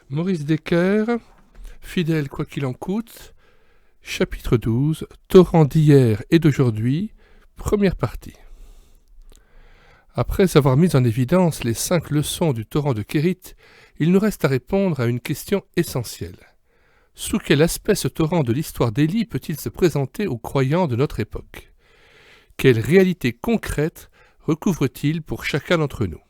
Maurice Decker, fidèle quoi qu'il en coûte, chapitre 12, torrent d'hier et d'aujourd'hui, première partie. Après avoir mis en évidence les 5 leçons du torrent de Kérit, il nous reste à répondre à une question essentielle. Sous quel aspect ce torrent de l'histoire d'Élie peut-il se présenter aux croyants de notre époque ? Quelle réalité concrète recouvre-t-il pour chacun d'entre nous ?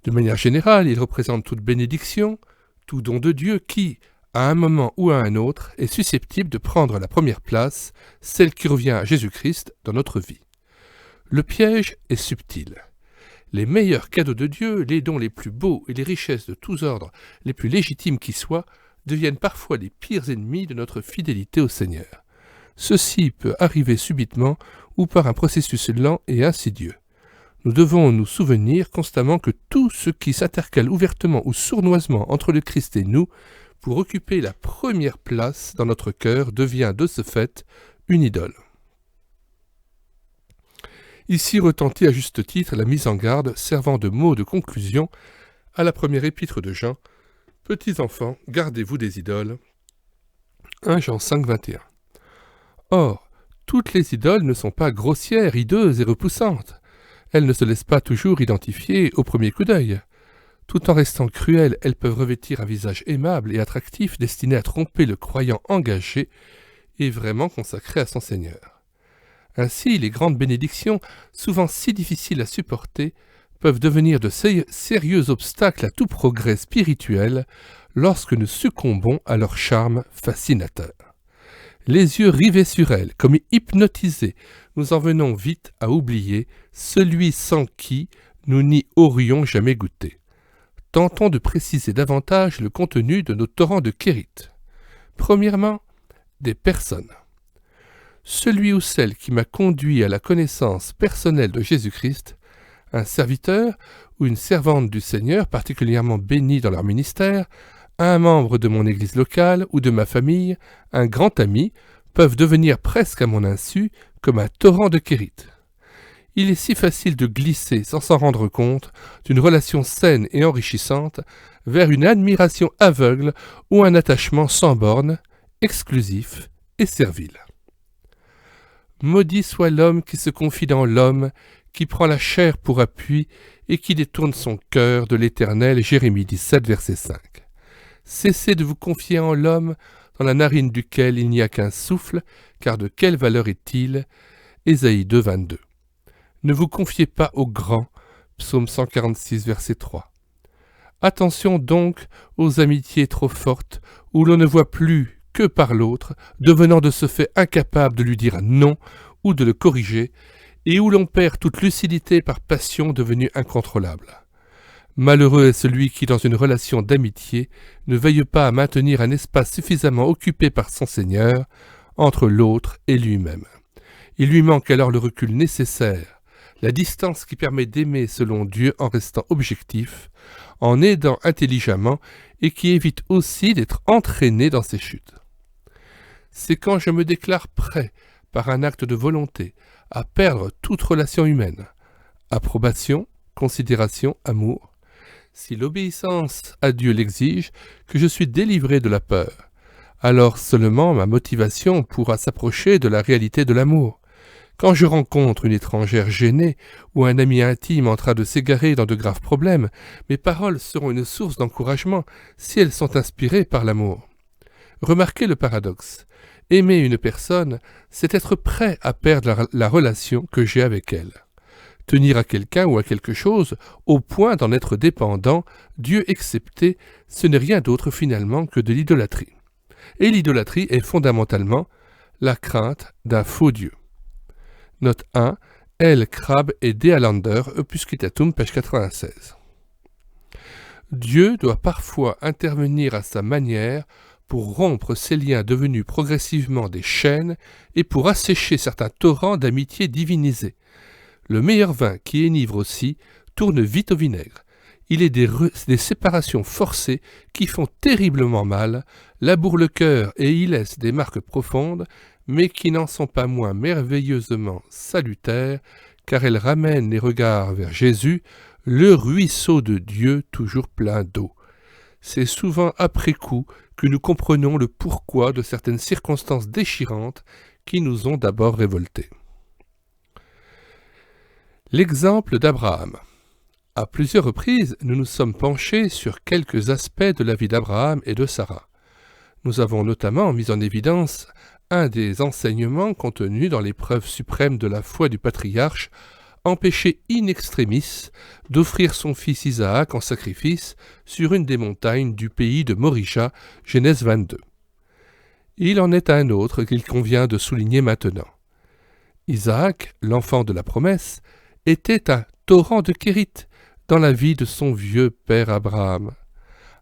De manière générale, il représente toute bénédiction, tout don de Dieu qui, à un moment ou à un autre, est susceptible de prendre la première place, celle qui revient à Jésus-Christ dans notre vie. Le piège est subtil. Les meilleurs cadeaux de Dieu, les dons les plus beaux et les richesses de tous ordres, les plus légitimes qui soient, deviennent parfois les pires ennemis de notre fidélité au Seigneur. Ceci peut arriver subitement ou par un processus lent et insidieux. Nous devons nous souvenir constamment que tout ce qui s'intercale ouvertement ou sournoisement entre le Christ et nous, pour occuper la première place dans notre cœur, devient de ce fait une idole. Ici retentit à juste titre la mise en garde servant de mot de conclusion à la première épître de Jean. « Petits enfants, gardez-vous des idoles. » 1 Jean 5, 21. Or, toutes les idoles ne sont pas grossières, hideuses et repoussantes. Elles ne se laissent pas toujours identifier au premier coup d'œil. Tout en restant cruelles, elles peuvent revêtir un visage aimable et attractif destiné à tromper le croyant engagé et vraiment consacré à son Seigneur. Ainsi, les grandes bénédictions, souvent si difficiles à supporter, peuvent devenir de sérieux obstacles à tout progrès spirituel lorsque nous succombons à leur charme fascinateur. Les yeux rivés sur elles, comme hypnotisés, nous en venons vite à oublier celui sans qui nous n'y aurions jamais goûté. Tentons de préciser davantage le contenu de nos torrents de Kérit. Premièrement, des personnes. Celui ou celle qui m'a conduit à la connaissance personnelle de Jésus-Christ, un serviteur ou une servante du Seigneur particulièrement béni dans leur ministère, un membre de mon église locale ou de ma famille, un grand ami, peuvent devenir presque à mon insu comme un torrent de Kérit. Il est si facile de glisser sans s'en rendre compte d'une relation saine et enrichissante vers une admiration aveugle ou un attachement sans borne, exclusif et servile. Maudit soit l'homme qui se confie dans l'homme, qui prend la chair pour appui et qui détourne son cœur de l'Éternel. Jérémie 17, verset 5. Cessez de vous confier en l'homme, dans la narine duquel il n'y a qu'un souffle, car de quelle valeur est-il ? Ésaïe 2, 22. Ne vous confiez pas au grand, Psaume 146, verset 3. Attention donc aux amitiés trop fortes, où l'on ne voit plus que par l'autre, devenant de ce fait incapable de lui dire non ou de le corriger, et où l'on perd toute lucidité par passion devenue incontrôlable. Malheureux est celui qui, dans une relation d'amitié, ne veille pas à maintenir un espace suffisamment occupé par son Seigneur entre l'autre et lui-même. Il lui manque alors le recul nécessaire, la distance qui permet d'aimer selon Dieu en restant objectif, en aidant intelligemment et qui évite aussi d'être entraîné dans ses chutes. C'est quand je me déclare prêt, par un acte de volonté, à perdre toute relation humaine, approbation, considération, amour, si l'obéissance à Dieu l'exige, que je suis délivré de la peur. Alors seulement ma motivation pourra s'approcher de la réalité de l'amour. Quand je rencontre une étrangère gênée ou un ami intime en train de s'égarer dans de graves problèmes, mes paroles seront une source d'encouragement si elles sont inspirées par l'amour. Remarquez le paradoxe. Aimer une personne, c'est être prêt à perdre la relation que j'ai avec elle. Tenir à quelqu'un ou à quelque chose, au point d'en être dépendant, Dieu excepté, ce n'est rien d'autre finalement que de l'idolâtrie. Et l'idolâtrie est fondamentalement la crainte d'un faux Dieu. Note 1, L. Crabb et D. Allender, Opus Citatum, page 96. Dieu doit parfois intervenir à sa manière pour rompre ces liens devenus progressivement des chaînes et pour assécher certains torrents d'amitié divinisés. Le meilleur vin, qui enivre aussi, tourne vite au vinaigre. Il est des séparations forcées qui font terriblement mal, labourent le cœur et y laissent des marques profondes, mais qui n'en sont pas moins merveilleusement salutaires, car elles ramènent les regards vers Jésus, le ruisseau de Dieu toujours plein d'eau. C'est souvent après coup que nous comprenons le pourquoi de certaines circonstances déchirantes qui nous ont d'abord révoltés. L'exemple d'Abraham. À plusieurs reprises, nous nous sommes penchés sur quelques aspects de la vie d'Abraham et de Sarah. Nous avons notamment mis en évidence un des enseignements contenus dans l'épreuve suprême de la foi du patriarche, empêché in extremis d'offrir son fils Isaac en sacrifice sur une des montagnes du pays de Morija, Genèse 22. Il en est un autre qu'il convient de souligner maintenant. Isaac, l'enfant de la promesse, était un torrent de Kérit dans la vie de son vieux père Abraham.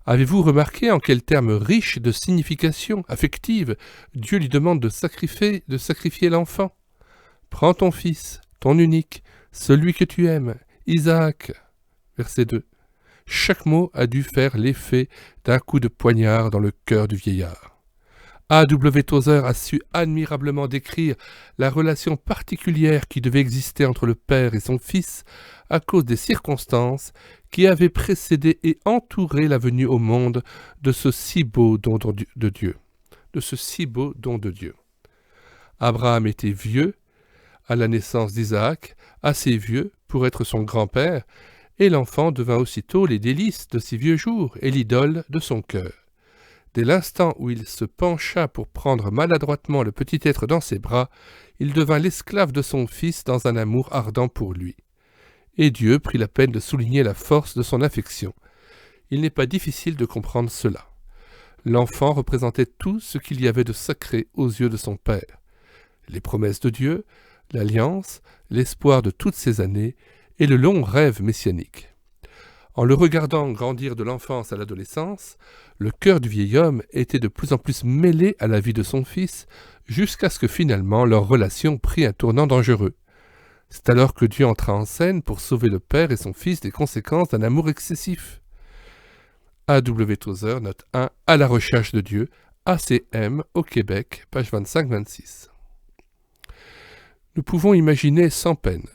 Avez-vous remarqué en quels termes riches de signification affective Dieu lui demande de sacrifier l'enfant ? Prends ton fils, ton unique, celui que tu aimes, Isaac. Verset 2. Chaque mot a dû faire l'effet d'un coup de poignard dans le cœur du vieillard. A.W. Tozer a su admirablement décrire la relation particulière qui devait exister entre le père et son fils à cause des circonstances qui avaient précédé et entouré la venue au monde de ce si beau don de Dieu. Abraham était vieux à la naissance d'Isaac, assez vieux pour être son grand-père, et l'enfant devint aussitôt les délices de ses vieux jours et l'idole de son cœur. Dès l'instant où il se pencha pour prendre maladroitement le petit être dans ses bras, il devint l'esclave de son fils dans un amour ardent pour lui. Et Dieu prit la peine de souligner la force de son affection. Il n'est pas difficile de comprendre cela. L'enfant représentait tout ce qu'il y avait de sacré aux yeux de son père. Les promesses de Dieu, l'alliance, l'espoir de toutes ces années et le long rêve messianique. En le regardant grandir de l'enfance à l'adolescence, le cœur du vieil homme était de plus en plus mêlé à la vie de son fils, jusqu'à ce que finalement leur relation prit un tournant dangereux. C'est alors que Dieu entra en scène pour sauver le père et son fils des conséquences d'un amour excessif. A.W. Tozer, note 1, à la recherche de Dieu, ACM, au Québec, page 25-26. Nous pouvons imaginer sans peine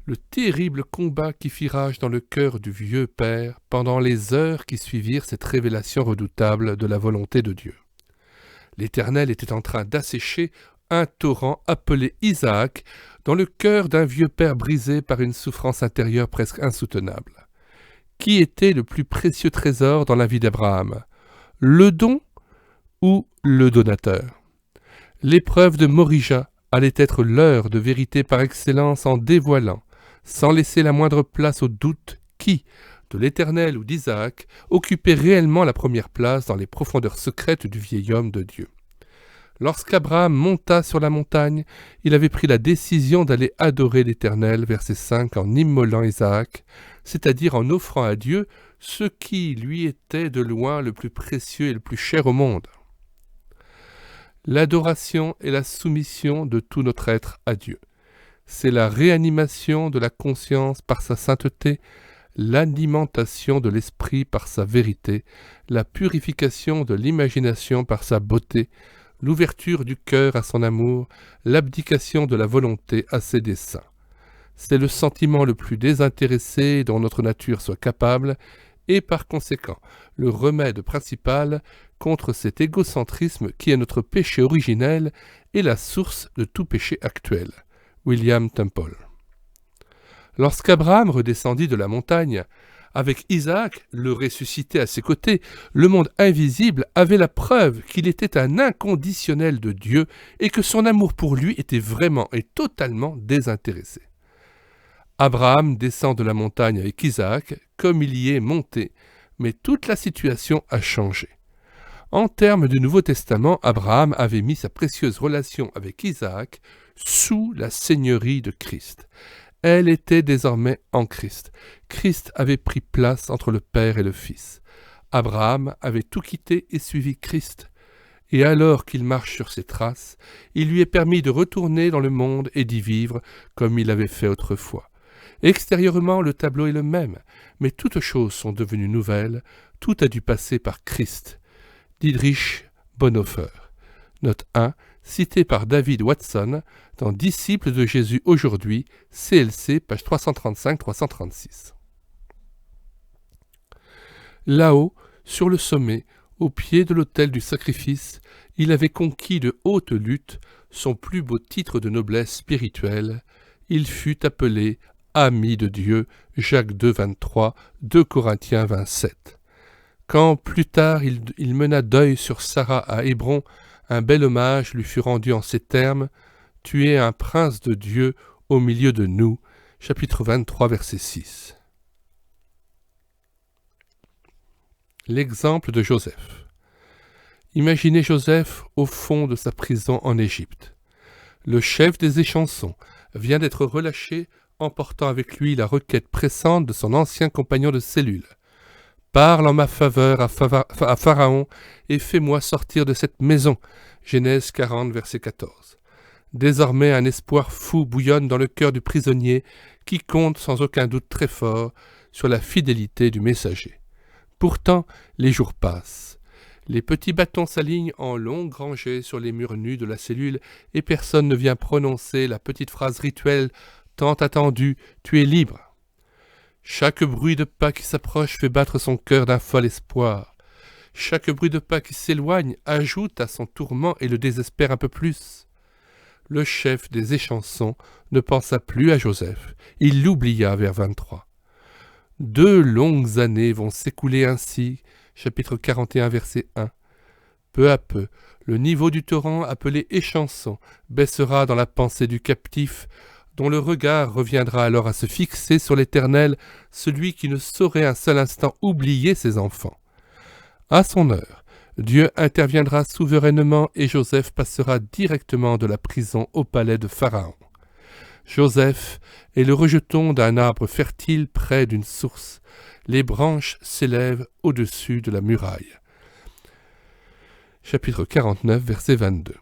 le terrible combat qui fit rage dans le cœur du vieux père pendant les heures qui suivirent cette révélation redoutable de la volonté de Dieu. L'Éternel était en train d'assécher un torrent appelé Isaac dans le cœur d'un vieux père brisé par une souffrance intérieure presque insoutenable. Qui était le plus précieux trésor dans la vie d'Abraham ? Le don ou le donateur ? L'épreuve de Morija allait être l'heure de vérité par excellence en dévoilant, sans laisser la moindre place au doute, qui, de l'Éternel ou d'Isaac, occupait réellement la première place dans les profondeurs secrètes du vieil homme de Dieu. Lorsqu'Abraham monta sur la montagne, il avait pris la décision d'aller adorer l'Éternel, verset 5, en immolant Isaac, c'est-à-dire en offrant à Dieu ce qui lui était de loin le plus précieux et le plus cher au monde. L'adoration et la soumission de tout notre être à Dieu. C'est la réanimation de la conscience par sa sainteté, l'alimentation de l'esprit par sa vérité, la purification de l'imagination par sa beauté, l'ouverture du cœur à son amour, l'abdication de la volonté à ses desseins. C'est le sentiment le plus désintéressé dont notre nature soit capable, et par conséquent le remède principal contre cet égocentrisme qui est notre péché originel et la source de tout péché actuel. William Temple. Lorsqu'Abraham redescendit de la montagne, avec Isaac, le ressuscité à ses côtés, le monde invisible avait la preuve qu'il était un inconditionnel de Dieu et que son amour pour lui était vraiment et totalement désintéressé. Abraham descend de la montagne avec Isaac, comme il y est monté, mais toute la situation a changé. En termes du Nouveau Testament, Abraham avait mis sa précieuse relation avec Isaac sous la seigneurie de Christ. Elle était désormais en Christ. Christ avait pris place entre le Père et le Fils. Abraham avait tout quitté et suivi Christ. Et alors qu'il marche sur ses traces, il lui est permis de retourner dans le monde et d'y vivre comme il avait fait autrefois. Extérieurement, le tableau est le même, mais toutes choses sont devenues nouvelles, tout a dû passer par Christ. Dietrich Bonhoeffer. Note 1, cité par David Watson dans Disciples de Jésus aujourd'hui, CLC, page 335-336. Là-haut, Sur le sommet, au pied de l'autel du sacrifice, il avait conquis de haute lutte son plus beau titre de noblesse spirituelle. Il fut appelé ami de Dieu, Jacques 2, 23, 2 Corinthiens 27. Quand plus tard il mena deuil sur Sarah à Hébron, un bel hommage lui fut rendu en ces termes: « Tu es un prince de Dieu au milieu de nous » chapitre 23, verset 6. L'exemple de Joseph. Imaginez Joseph au fond de sa prison en Égypte. Le chef des échansons vient d'être relâché, emportant avec lui la requête pressante de son ancien compagnon de cellule. « Parle en ma faveur à Pharaon et fais-moi sortir de cette maison » Genèse 40, verset 14. Désormais, un espoir fou bouillonne dans le cœur du prisonnier qui compte sans aucun doute très fort sur la fidélité du messager. Pourtant, les jours passent. Les petits bâtons s'alignent en longues rangées sur les murs nus de la cellule et personne ne vient prononcer la petite phrase rituelle tant attendue « Tu es libre ». Chaque bruit de pas qui s'approche fait battre son cœur d'un fol espoir. Chaque bruit de pas qui s'éloigne ajoute à son tourment et le désespère un peu plus. Le chef des échansons ne pensa plus à Joseph. Il l'oublia vers 23. 2 longues années vont s'écouler ainsi, chapitre 41, verset 1. Peu à peu, le niveau du torrent appelé échanson baissera dans la pensée du captif, dont le regard reviendra alors à se fixer sur l'Éternel, celui qui ne saurait un seul instant oublier ses enfants. À son heure, Dieu interviendra souverainement et Joseph passera directement de la prison au palais de Pharaon. Joseph est le rejeton d'un arbre fertile près d'une source. Les branches s'élèvent au-dessus de la muraille. Chapitre 49, verset 22.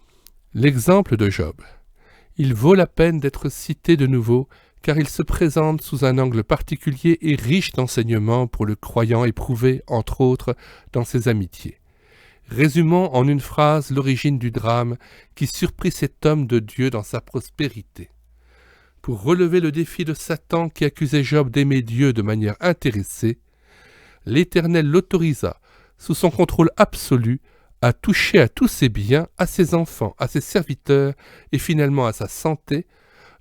L'exemple de Job. Il vaut la peine d'être cité de nouveau, car il se présente sous un angle particulier et riche d'enseignements pour le croyant éprouvé, entre autres, dans ses amitiés. Résumons en une phrase l'origine du drame qui surprit cet homme de Dieu dans sa prospérité. Pour relever le défi de Satan qui accusait Job d'aimer Dieu de manière intéressée, l'Éternel l'autorisa, sous son contrôle absolu, à toucher à tous ses biens, à ses enfants, à ses serviteurs et finalement à sa santé,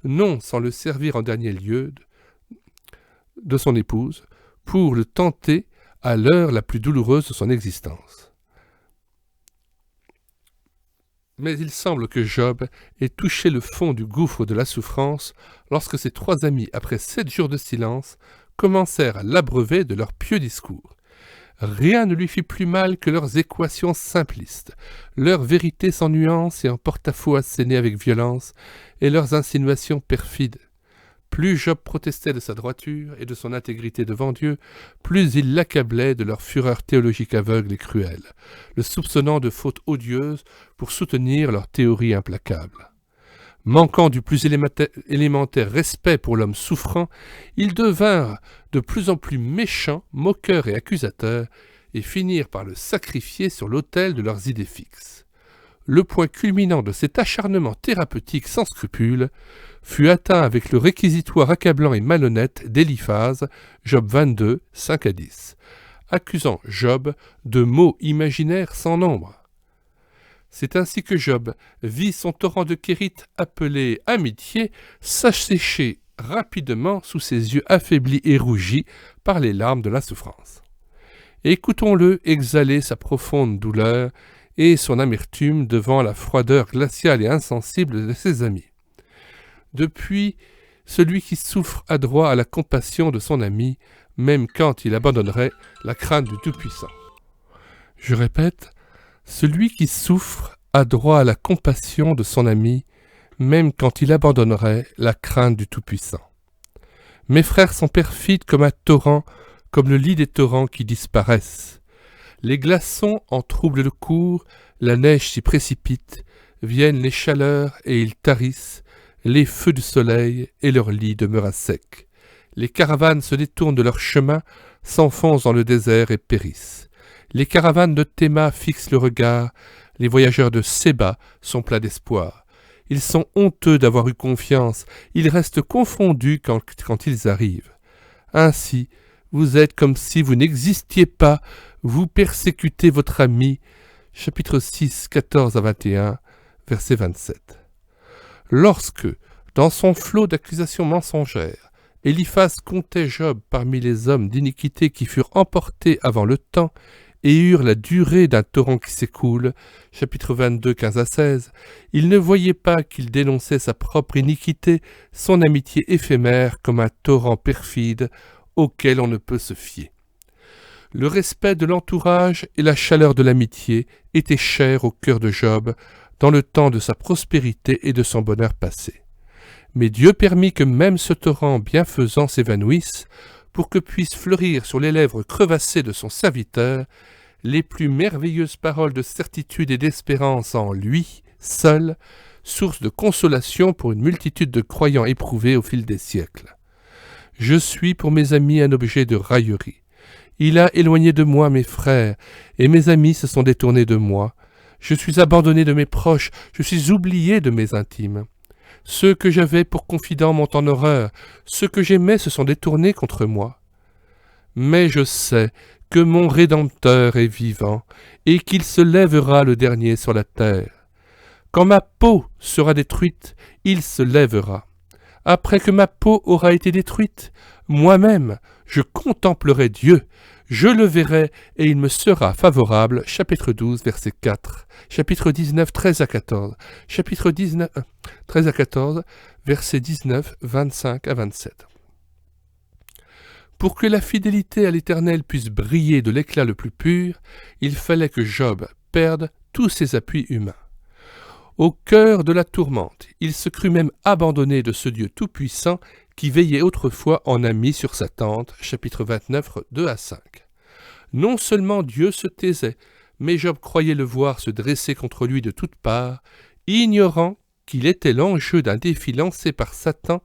non sans le servir en dernier lieu de son épouse, pour le tenter à l'heure la plus douloureuse de son existence. Mais il semble que Job ait touché le fond du gouffre de la souffrance lorsque ses 3 amis, après 7 jours de silence, commencèrent à l'abreuver de leurs pieux discours. Rien ne lui fit plus mal que leurs équations simplistes, leurs vérités sans nuance et en porte-à-faux assénées avec violence, et leurs insinuations perfides. Plus Job protestait de sa droiture et de son intégrité devant Dieu, plus il l'accablait de leur fureur théologique aveugle et cruelle, le soupçonnant de fautes odieuses pour soutenir leur théorie implacable. Manquant du plus élémentaire respect pour l'homme souffrant, ils devinrent de plus en plus méchants, moqueurs et accusateurs, et finirent par le sacrifier sur l'autel de leurs idées fixes. Le point culminant de cet acharnement thérapeutique sans scrupules fut atteint avec le réquisitoire accablant et malhonnête d'Éliphaz, Job 22, 5 à 10, accusant Job de maux imaginaires sans nombre. C'est ainsi que Job vit son torrent de Kérith appelé amitié s'assécher rapidement sous ses yeux affaiblis et rougis par les larmes de la souffrance. Écoutons-le exhaler sa profonde douleur et son amertume devant la froideur glaciale et insensible de ses amis. Depuis, celui qui souffre a droit à la compassion de son ami, même quand il abandonnerait la crainte du Tout-Puissant. Je répète, celui qui souffre a droit à la compassion de son ami, même quand il abandonnerait la crainte du Tout-Puissant. Mes frères sont perfides comme un torrent, comme le lit des torrents qui disparaissent. Les glaçons en troublent le cours, la neige s'y précipite, viennent les chaleurs et ils tarissent, les feux du soleil et leur lit demeurent à sec. Les caravanes se détournent de leur chemin, s'enfoncent dans le désert et périssent. Les caravanes de Théma fixent le regard, les voyageurs de Séba sont pleins d'espoir. Ils sont honteux d'avoir eu confiance, ils restent confondus quand ils arrivent. Ainsi, vous êtes comme si vous n'existiez pas, vous persécutez votre ami. Chapitre 6, 14 à 21, verset 27. Lorsque, dans son flot d'accusations mensongères, Éliphaz comptait Job parmi les hommes d'iniquité qui furent emportés avant le temps et eurent la durée d'un torrent qui s'écoule, chapitre 22, 15 à 16, il ne voyait pas qu'il dénonçait sa propre iniquité, son amitié éphémère comme un torrent perfide auquel on ne peut se fier. Le respect de l'entourage et la chaleur de l'amitié étaient chers au cœur de Job dans le temps de sa prospérité et de son bonheur passé. Mais Dieu permit que même ce torrent bienfaisant s'évanouisse pour que puissent fleurir sur les lèvres crevassées de son serviteur les plus merveilleuses paroles de certitude et d'espérance en lui, seul, source de consolation pour une multitude de croyants éprouvés au fil des siècles. Je suis pour mes amis un objet de raillerie. Il a éloigné de moi mes frères, et mes amis se sont détournés de moi. Je suis abandonné de mes proches, je suis oublié de mes intimes. Ceux que j'avais pour confidents m'ont en horreur, ceux que j'aimais se sont détournés contre moi. Mais je sais que mon Rédempteur est vivant, et qu'il se lèvera le dernier sur la terre. Quand ma peau sera détruite, il se lèvera. Après que ma peau aura été détruite, moi-même, je contemplerai Dieu, je le verrai et il me sera favorable. Chapitre 12, verset 4. Chapitre 19, 13 à 14. Chapitre 19, 13 à 14, verset 19, 25 à 27. Pour que la fidélité à l'Éternel puisse briller de l'éclat le plus pur, il fallait que Job perde tous ses appuis humains. Au cœur de la tourmente, il se crut même abandonné de ce Dieu tout-puissant qui veillait autrefois en ami sur sa tente, chapitre 29, 2 à 5. Non seulement Dieu se taisait, mais Job croyait le voir se dresser contre lui de toutes parts, ignorant qu'il était l'enjeu d'un défi lancé par Satan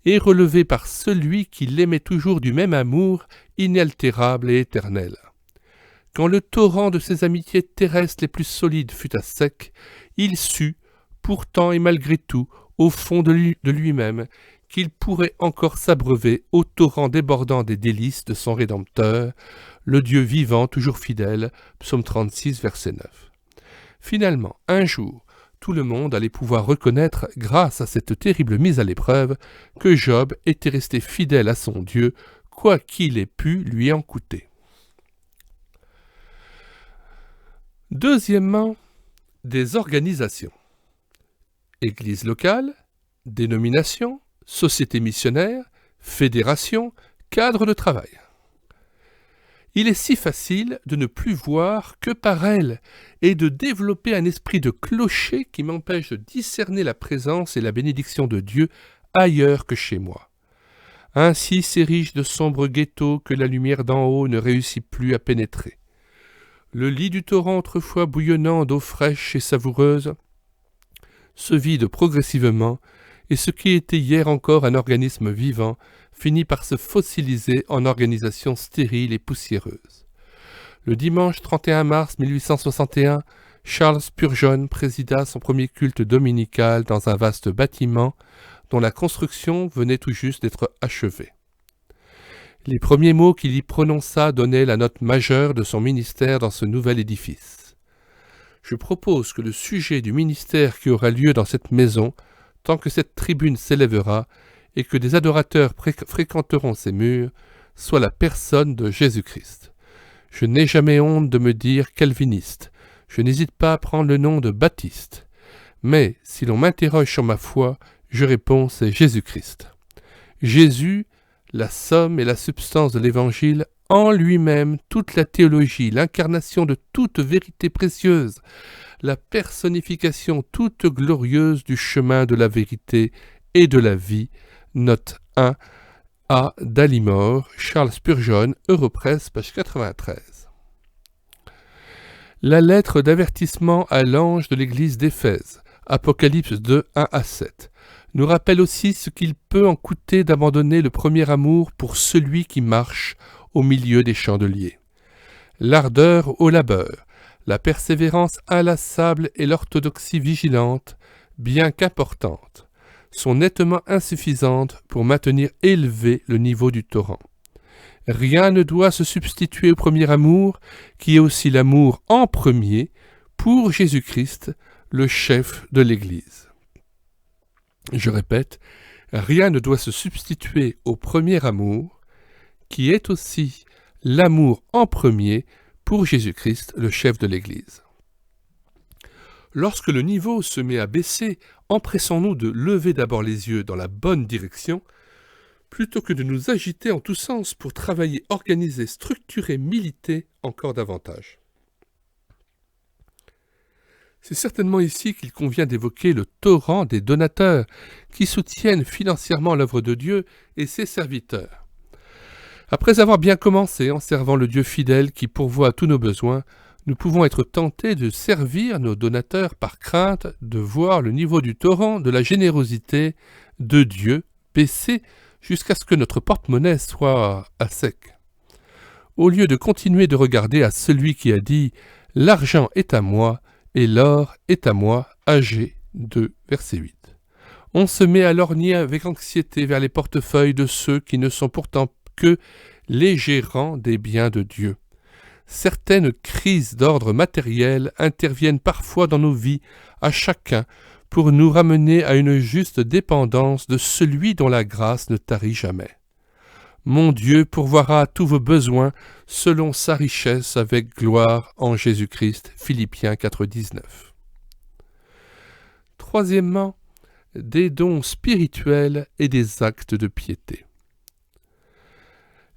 et relevé par celui qui l'aimait toujours du même amour inaltérable et éternel. Quand le torrent de ses amitiés terrestres les plus solides fut à sec, il sut, pourtant et malgré tout, au fond de lui-même, qu'il pourrait encore s'abreuver au torrent débordant des délices de son Rédempteur, le Dieu vivant toujours fidèle, psaume 36, verset 9. Finalement, un jour, tout le monde allait pouvoir reconnaître, grâce à cette terrible mise à l'épreuve, que Job était resté fidèle à son Dieu, quoi qu'il ait pu lui en coûter. Deuxièmement, des organisations. Église locale, dénomination, société missionnaire, fédération, cadre de travail. Il est si facile de ne plus voir que par elles et de développer un esprit de clocher qui m'empêche de discerner la présence et la bénédiction de Dieu ailleurs que chez moi. Ainsi s'érigent de sombres ghettos que la lumière d'en haut ne réussit plus à pénétrer. Le lit du torrent autrefois bouillonnant d'eau fraîche et savoureuse se vide progressivement et ce qui était hier encore un organisme vivant finit par se fossiliser en organisation stérile et poussiéreuse. Le dimanche 31 mars 1861, Charles Spurgeon présida son premier culte dominical dans un vaste bâtiment dont la construction venait tout juste d'être achevée. Les premiers mots qu'il y prononça donnaient la note majeure de son ministère dans ce nouvel édifice. Je propose que le sujet du ministère qui aura lieu dans cette maison, tant que cette tribune s'élèvera et que des adorateurs fréquenteront ces murs, soit la personne de Jésus-Christ. Je n'ai jamais honte de me dire calviniste, je n'hésite pas à prendre le nom de baptiste. Mais si l'on m'interroge sur ma foi, je réponds c'est Jésus-Christ. Jésus, la somme et la substance de l'Évangile, en lui-même toute la théologie, l'incarnation de toute vérité précieuse, la personnification toute glorieuse du chemin de la vérité et de la vie. Note 1 A. Dallimore, Charles Spurgeon, Europresse, page 93. La lettre d'avertissement à l'ange de l'église d'Éphèse, Apocalypse 2, 1 à 7, nous rappelle aussi ce qu'il peut en coûter d'abandonner le premier amour pour celui qui marche au milieu des chandeliers. L'ardeur au labeur, la persévérance inlassable et l'orthodoxie vigilante, bien qu'importantes, sont nettement insuffisantes pour maintenir élevé le niveau du torrent. rien ne doit se substituer au premier amour, qui est aussi l'amour en premier pour Jésus-Christ, le chef de l'Église. Je répète, rien ne doit se substituer au premier amour, qui est aussi l'amour en premier pour Jésus-Christ, le chef de l'Église. Lorsque le niveau se met à baisser, empressons-nous de lever d'abord les yeux dans la bonne direction, plutôt que de nous agiter en tous sens pour travailler, organiser, structurer, militer encore davantage. C'est certainement ici qu'il convient d'évoquer le torrent des donateurs qui soutiennent financièrement l'œuvre de Dieu et ses serviteurs. Après avoir bien commencé en servant le Dieu fidèle qui pourvoit à tous nos besoins, nous pouvons être tentés de servir nos donateurs par crainte de voir le niveau du torrent de la générosité de Dieu baisser jusqu'à ce que notre porte-monnaie soit à sec. Au lieu de continuer de regarder à celui qui a dit « L'argent est à moi et l'or est à moi » Agé 2, verset 8. On se met à lorgner avec anxiété vers les portefeuilles de ceux qui ne sont pourtant que les gérants des biens de Dieu. Certaines crises d'ordre matériel interviennent parfois dans nos vies, à chacun, pour nous ramener à une juste dépendance de celui dont la grâce ne tarit jamais. Mon Dieu pourvoira à tous vos besoins selon sa richesse avec gloire en Jésus-Christ. Philippiens 4, 19. Troisièmement, des dons spirituels et des actes de piété.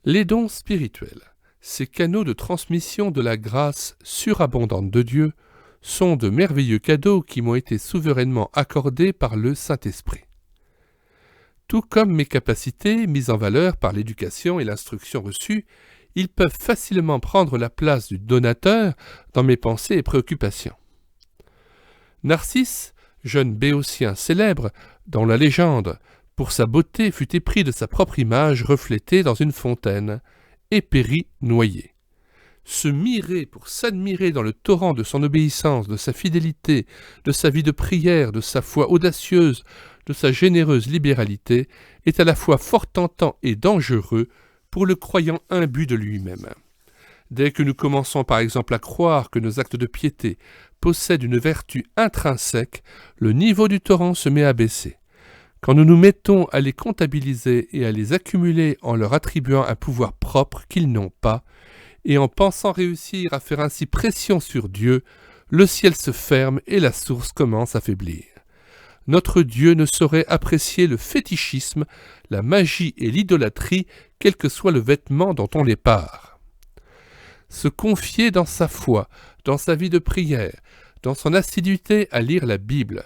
Les dons spirituels, ces canaux de transmission de la grâce surabondante de Dieu, sont de merveilleux cadeaux qui m'ont été souverainement accordés par le Saint-Esprit. Tout comme mes capacités, mises en valeur par l'éducation et l'instruction reçue, ils peuvent facilement prendre la place du donateur dans mes pensées et préoccupations. Narcisse, jeune béotien célèbre, dont la légende, pour sa beauté, fut épris de sa propre image reflétée dans une fontaine, et périt noyé. Se mirer pour s'admirer dans le torrent de son obéissance, de sa fidélité, de sa vie de prière, de sa foi audacieuse, de sa généreuse libéralité, est à la fois fort tentant et dangereux pour le croyant imbu de lui-même. Dès que nous commençons par exemple à croire que nos actes de piété possèdent une vertu intrinsèque, le niveau du torrent se met à baisser. Quand nous nous mettons à les comptabiliser et à les accumuler en leur attribuant un pouvoir propre qu'ils n'ont pas, et en pensant réussir à faire ainsi pression sur Dieu, le ciel se ferme et la source commence à faiblir. Notre Dieu ne saurait apprécier le fétichisme, la magie et l'idolâtrie, quel que soit le vêtement dont on les pare. Se confier dans sa foi, dans sa vie de prière, dans son assiduité à lire la Bible,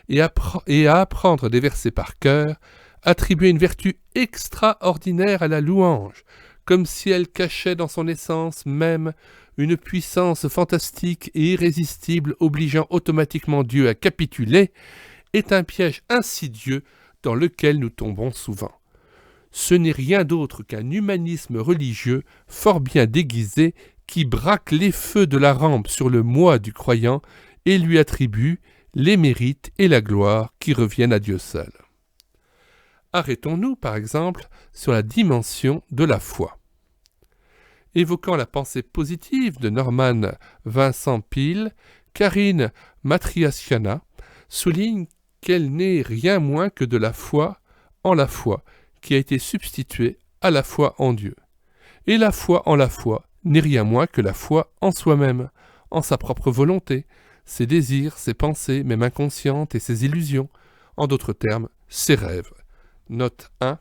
et à apprendre des versets par cœur, attribuer une vertu extraordinaire à la louange, comme si elle cachait dans son essence même une puissance fantastique et irrésistible obligeant automatiquement Dieu à capituler, est un piège insidieux dans lequel nous tombons souvent. Ce n'est rien d'autre qu'un humanisme religieux fort bien déguisé qui braque les feux de la rampe sur le moi du croyant et lui attribue les mérites et la gloire qui reviennent à Dieu seul. Arrêtons-nous, par exemple, sur la dimension de la foi. Évoquant la pensée positive de Norman Vincent Peale, Karine Matriasciana souligne qu'elle n'est rien moins que de la foi en la foi, qui a été substituée à la foi en Dieu. Et la foi en la foi n'est rien moins que la foi en soi-même, en sa propre volonté, ses désirs, ses pensées, même inconscientes, et ses illusions, en d'autres termes, ses rêves. Note 1.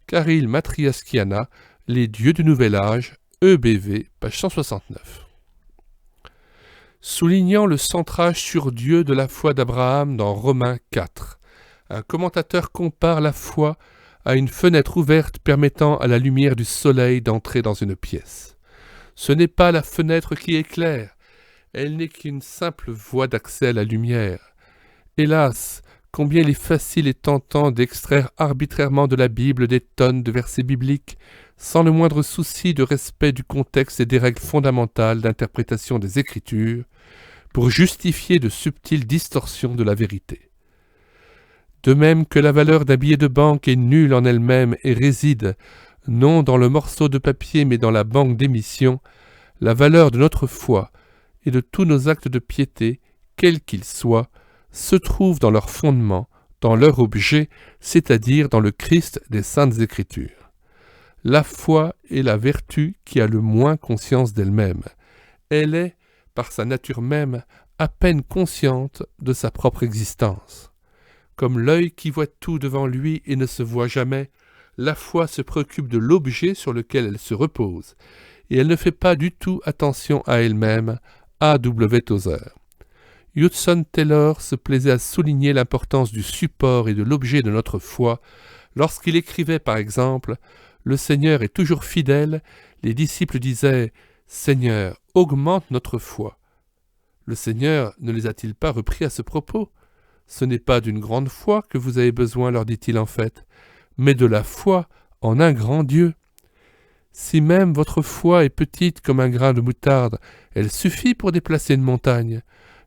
Karine Matriasciana, Les dieux du Nouvel Âge, EBV, page 169. Soulignant le centrage sur Dieu de la foi d'Abraham dans Romains 4, un commentateur compare la foi à une fenêtre ouverte permettant à la lumière du soleil d'entrer dans une pièce. Ce n'est pas la fenêtre qui éclaire, elle n'est qu'une simple voie d'accès à la lumière. Hélas, combien il est facile et tentant d'extraire arbitrairement de la Bible des tonnes de versets bibliques, sans le moindre souci de respect du contexte et des règles fondamentales d'interprétation des Écritures, pour justifier de subtiles distorsions de la vérité. De même que la valeur d'un billet de banque est nulle en elle-même et réside, non dans le morceau de papier mais dans la banque d'émission, la valeur de notre foi et de tous nos actes de piété, quels qu'ils soient, se trouve dans leur fondement, dans leur objet, c'est-à-dire dans le Christ des Saintes Écritures. La foi est la vertu qui a le moins conscience d'elle-même. Elle est, par sa nature même, à peine consciente de sa propre existence. Comme l'œil qui voit tout devant lui et ne se voit jamais, la foi se préoccupe de l'objet sur lequel elle se repose, et elle ne fait pas du tout attention à elle-même. A. W. Tozer. Hudson Taylor se plaisait à souligner l'importance du support et de l'objet de notre foi lorsqu'il écrivait par exemple « Le Seigneur est toujours fidèle », les disciples disaient « Seigneur, augmente notre foi ». Le Seigneur ne les a-t-il pas repris à ce propos ? Ce n'est pas d'une grande foi que vous avez besoin, leur dit-il en fait, mais de la foi en un grand Dieu. Si même votre foi est petite comme un grain de moutarde, elle suffit pour déplacer une montagne.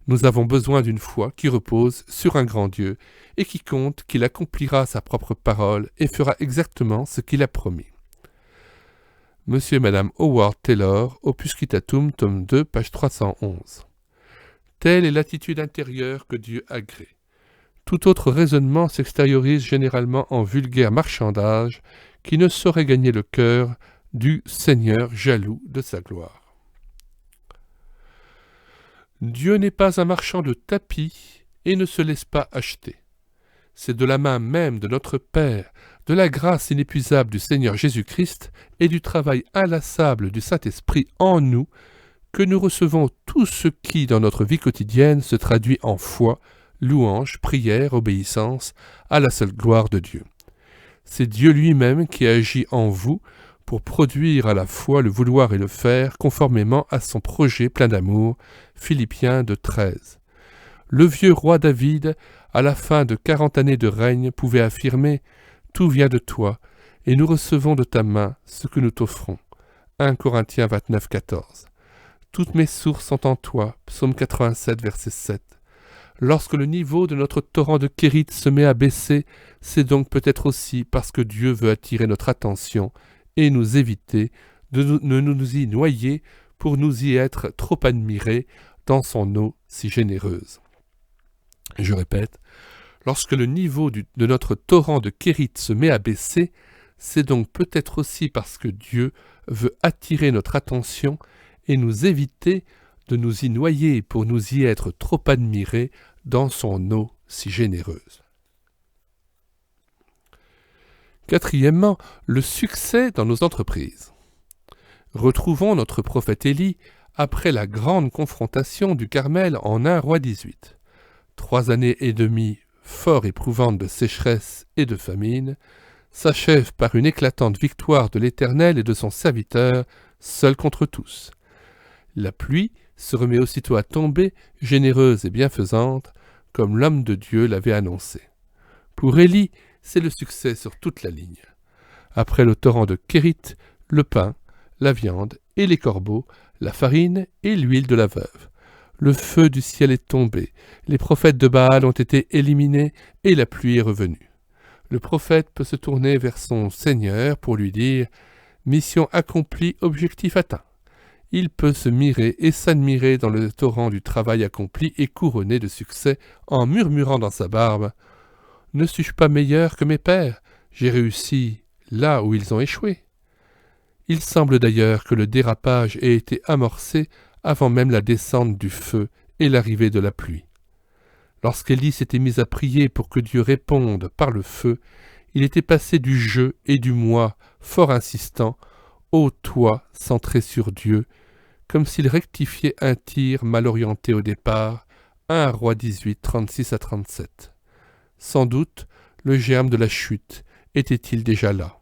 Nous avons besoin d'une foi qui repose sur un grand Dieu et qui compte qu'il accomplira sa propre parole et fera exactement ce qu'il a promis. Monsieur et Madame Howard Taylor, Opuscitatum, tome 2, page 311. Telle est l'attitude intérieure que Dieu agrée. Tout autre raisonnement s'extériorise généralement en vulgaire marchandage qui ne saurait gagner le cœur du Seigneur jaloux de sa gloire. Dieu n'est pas un marchand de tapis et ne se laisse pas acheter. C'est de la main même de notre Père, de la grâce inépuisable du Seigneur Jésus-Christ et du travail inlassable du Saint-Esprit en nous que nous recevons tout ce qui, dans notre vie quotidienne, se traduit en foi, louange, prière, obéissance à la seule gloire de Dieu. C'est Dieu lui-même qui agit en vous pour produire à la fois le vouloir et le faire conformément à son projet plein d'amour. Philippiens 2,13. Le vieux roi David, à la fin de 40 années de règne, pouvait affirmer « Tout vient de toi, et nous recevons de ta main ce que nous t'offrons. » 1 Corinthiens 29,14. Toutes mes sources sont en toi. Psaume 87, verset 7. Lorsque le niveau de notre torrent de Kérit se met à baisser, c'est donc peut-être aussi parce que Dieu veut attirer notre attention et nous éviter de nous y noyer pour nous y être trop admirés dans son eau si généreuse. Je répète, lorsque le niveau de notre torrent de Kérit se met à baisser, c'est donc peut-être aussi parce que Dieu veut attirer notre attention et nous éviter de nous y noyer pour nous y être trop admirés dans son eau si généreuse. Quatrièmement, le succès dans nos entreprises. Retrouvons notre prophète Élie après la grande confrontation du Carmel en 1 Roi 18. 3 années et demie fort éprouvantes de sécheresse et de famine s'achèvent par une éclatante victoire de l'Éternel et de son serviteur, seul contre tous. La pluie se remet aussitôt à tomber, généreuse et bienfaisante, comme l'homme de Dieu l'avait annoncé. Pour Élie, c'est le succès sur toute la ligne. Après le torrent de Kérit, le pain, la viande et les corbeaux, la farine et l'huile de la veuve. Le feu du ciel est tombé, les prophètes de Baal ont été éliminés et la pluie est revenue. Le prophète peut se tourner vers son Seigneur pour lui dire « Mission accomplie, objectif atteint ». Il peut se mirer et s'admirer dans le torrent du travail accompli et couronné de succès en murmurant dans sa barbe « Ne suis-je pas meilleur que mes pères? J'ai réussi là où ils ont échoué. » Il semble d'ailleurs que le dérapage ait été amorcé avant même la descente du feu et l'arrivée de la pluie. Lorsqu'Élie s'était mis à prier pour que Dieu réponde par le feu, il était passé du je et du moi fort insistant au toi centré sur Dieu, comme s'il rectifiait un tir mal orienté au départ, 1 Roi 18, 36 à 37. Sans doute, le germe de la chute était-il déjà là.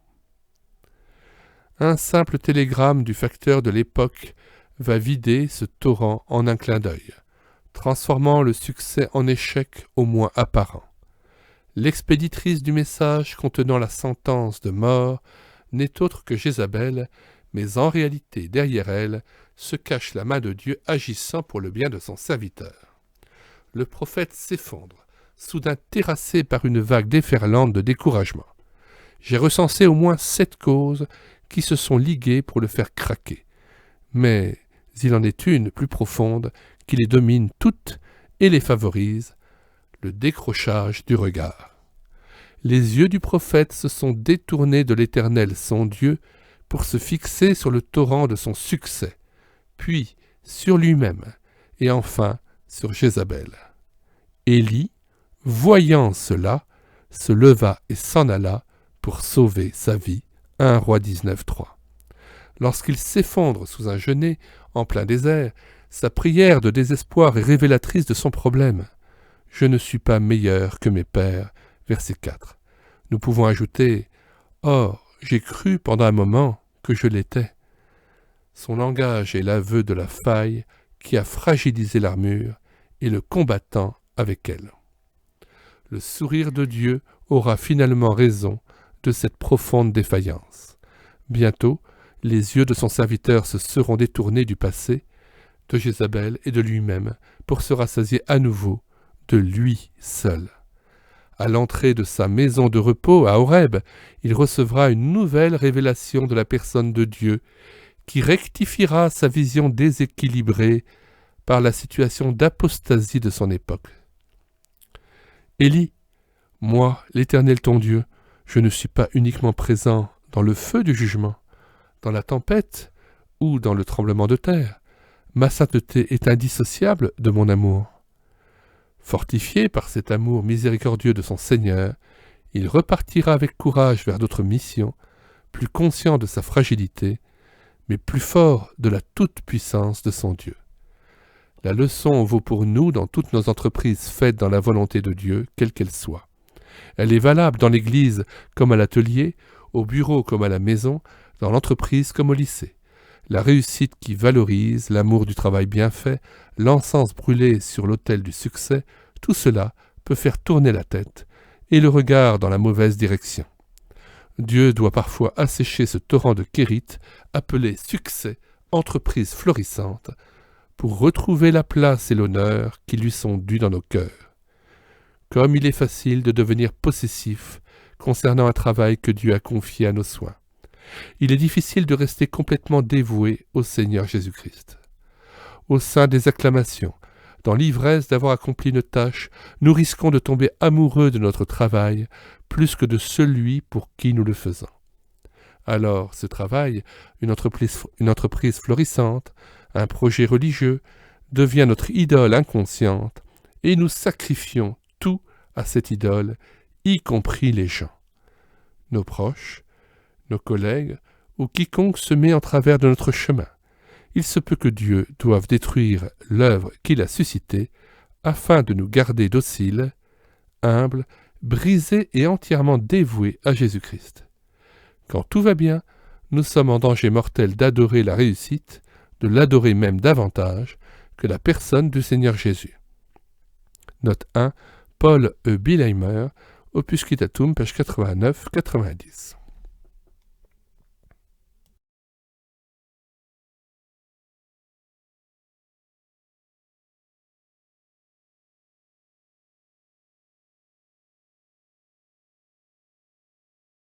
Un simple télégramme du facteur de l'époque va vider ce torrent en un clin d'œil, transformant le succès en échec au moins apparent. L'expéditrice du message contenant la sentence de mort n'est autre que Jézabel, mais en réalité, derrière elle, se cache la main de Dieu agissant pour le bien de son serviteur. Le prophète s'effondre, soudain terrassé par une vague déferlante de découragement. J'ai recensé au moins 7 causes qui se sont liguées pour le faire craquer. Mais il en est une plus profonde qui les domine toutes et les favorise, le décrochage du regard. Les yeux du prophète se sont détournés de l'Éternel, son Dieu, pour se fixer sur le torrent de son succès, puis sur lui-même, et enfin sur Jézabel. Élie, voyant cela, se leva et s'en alla pour sauver sa vie. 1 Roi 19.3. Lorsqu'il s'effondre sous un genêt en plein désert, sa prière de désespoir est révélatrice de son problème. « Je ne suis pas meilleur que mes pères » verset 4. Nous pouvons ajouter « Or, j'ai cru pendant un moment que je l'étais ». Son langage est l'aveu de la faille qui a fragilisé l'armure et le combattant avec elle. Le sourire de Dieu aura finalement raison de cette profonde défaillance. Bientôt, les yeux de son serviteur se seront détournés du passé, de Jézabel et de lui-même, pour se rassasier à nouveau de lui seul. À l'entrée de sa maison de repos à Horeb, il recevra une nouvelle révélation de la personne de Dieu, qui rectifiera sa vision déséquilibrée par la situation d'apostasie de son époque. Élie, moi, l'Éternel ton Dieu, je ne suis pas uniquement présent dans le feu du jugement, dans la tempête ou dans le tremblement de terre. Ma sainteté est indissociable de mon amour. Fortifié par cet amour miséricordieux de son Seigneur, il repartira avec courage vers d'autres missions, plus conscient de sa fragilité, mais plus fort de la toute-puissance de son Dieu. La leçon vaut pour nous dans toutes nos entreprises faites dans la volonté de Dieu, quelle qu'elle soit. Elle est valable dans l'Église comme à l'atelier, au bureau comme à la maison, dans l'entreprise comme au lycée. La réussite qui valorise l'amour du travail bien fait, l'encens brûlé sur l'autel du succès, tout cela peut faire tourner la tête et le regard dans la mauvaise direction. Dieu doit parfois assécher ce torrent de kérite appelé succès, entreprise florissante, pour retrouver la place et l'honneur qui lui sont dus dans nos cœurs. Comme il est facile de devenir possessif concernant un travail que Dieu a confié à nos soins. Il est difficile de rester complètement dévoué au Seigneur Jésus-Christ. Au sein des acclamations, dans l'ivresse d'avoir accompli une tâche, nous risquons de tomber amoureux de notre travail plus que de celui pour qui nous le faisons. Alors, ce travail, une entreprise florissante, un projet religieux, devient notre idole inconsciente et nous sacrifions tout à cette idole, y compris les gens. Nos proches, nos collègues ou quiconque se met en travers de notre chemin. Il se peut que Dieu doive détruire l'œuvre qu'il a suscitée afin de nous garder dociles, humbles, brisés et entièrement dévoués à Jésus-Christ. Quand tout va bien, nous sommes en danger mortel d'adorer la réussite, de l'adorer même davantage que la personne du Seigneur Jésus. Note 1, Paul E. Billheimer, Opus Citatum, page 89-90.